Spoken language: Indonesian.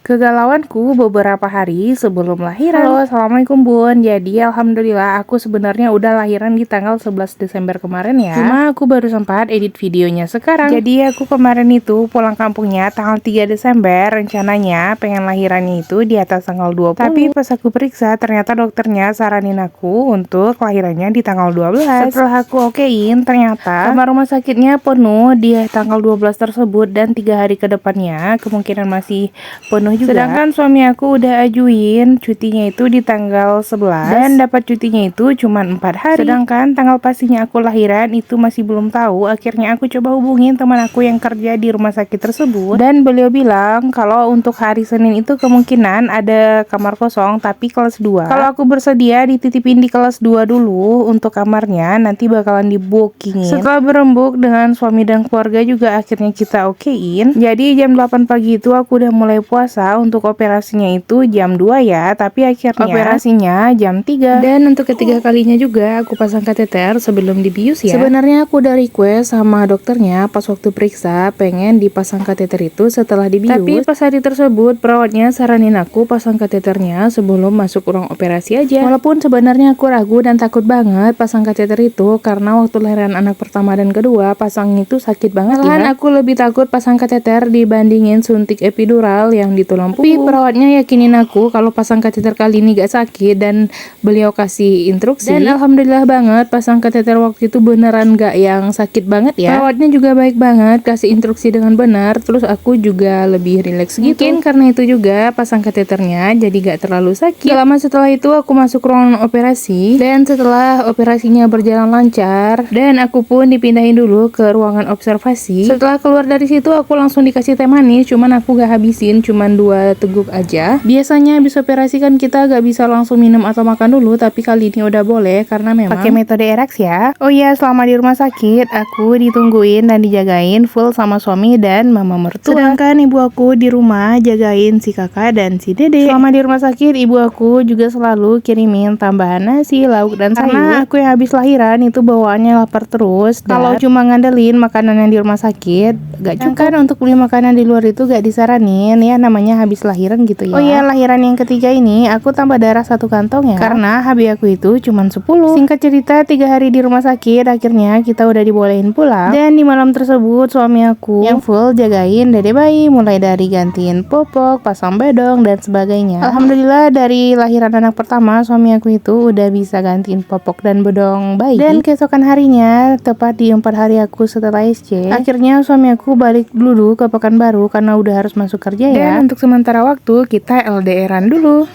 Kegalauanku beberapa hari sebelum lahiran. Halo, assalamualaikum bun. Jadi alhamdulillah aku sebenarnya udah lahiran di tanggal 11 Desember kemarin ya. Cuma aku baru sempat edit videonya sekarang. Jadi aku kemarin itu pulang kampungnya tanggal 3 Desember. Rencananya pengen lahirannya itu di atas tanggal 20. Tapi pas aku periksa ternyata dokternya saranin aku untuk lahirannya di tanggal 12. Setelah aku okein ternyata kamar rumah sakitnya penuh di tanggal 12 tersebut dan 3 hari ke depannya kemungkinan masih penuh juga. Sedangkan suami aku udah ajuin cutinya itu di tanggal 11 dan dapat cutinya itu cuma 4 hari. Sedangkan tanggal pastinya aku lahiran itu masih belum tahu. Akhirnya aku coba hubungin teman aku yang kerja di rumah sakit tersebut dan beliau bilang kalau untuk hari Senin itu kemungkinan ada kamar kosong tapi kelas 2. Kalau aku bersedia dititipin di kelas 2 dulu untuk kamarnya, nanti bakalan dibookingin. Setelah berembuk dengan suami dan keluarga juga akhirnya kita okein. Jadi jam 8 pagi itu aku udah mulai puasa. Untuk operasinya itu jam 2 ya, tapi akhirnya operasinya jam 3. Dan untuk ketiga kalinya juga aku pasang kateter sebelum dibius ya. Sebenarnya aku udah request sama dokternya pas waktu periksa pengen dipasang kateter itu setelah dibius. Tapi pas hari tersebut perawatnya saranin aku pasang kateternya sebelum masuk ruang operasi aja. Walaupun sebenarnya aku ragu dan takut banget pasang kateter itu karena waktu lahiran anak pertama dan kedua pasang itu sakit banget ya. Aku lebih takut pasang kateter dibandingin suntik epidural yang di tulang punggung. Tapi perawatnya yakinin aku kalau pasang kateter kali ini gak sakit dan beliau kasih instruksi. Dan alhamdulillah banget pasang kateter waktu itu beneran gak yang sakit banget ya. Perawatnya juga baik banget kasih instruksi dengan benar. Terus aku juga lebih rileks gitu. Mungkin karena itu juga pasang kateternya jadi gak terlalu sakit. Gak lama setelah itu aku masuk ruangan operasi. Dan setelah operasinya berjalan lancar dan aku pun dipindahin dulu ke ruangan observasi. Setelah keluar dari situ aku langsung dikasih teh manis. Cuman aku gak habisin, cuman 2 teguk aja. Biasanya habis operasi kan kita gak bisa langsung minum atau makan dulu, tapi kali ini udah boleh karena memang pakai metode ERAX ya. Oh iya, selama di rumah sakit aku ditungguin dan dijagain full sama suami dan mama mertua. Sedangkan ibu aku di rumah jagain si kakak dan si dede. Selama di rumah sakit ibu aku juga selalu kirimin tambahan nasi, lauk dan sayur. Karena aku yang habis lahiran itu bawaannya lapar terus. Kalau cuma ngandelin makanan yang di rumah sakit gak cukup. Kan untuk beli makanan di luar itu gak disaranin ya, namanya habis lahiran gitu ya. Oh iya, lahiran yang ketiga ini aku tambah darah 1 kantong ya karena HB aku itu cuman 10. Singkat cerita 3 hari di rumah sakit akhirnya kita udah dibolehin pulang. Dan di malam tersebut suami aku yang full jagain dede bayi mulai dari gantiin popok, pasang bedong dan sebagainya. Alhamdulillah dari lahiran anak pertama suami aku itu udah bisa gantiin popok dan bedong bayi. Dan keesokan harinya tepat di 4 hari aku setelah SC akhirnya suami aku balik dulu ke Pekanbaru karena udah harus masuk kerja ya. Dan untuk sementara waktu kita LDRan dulu.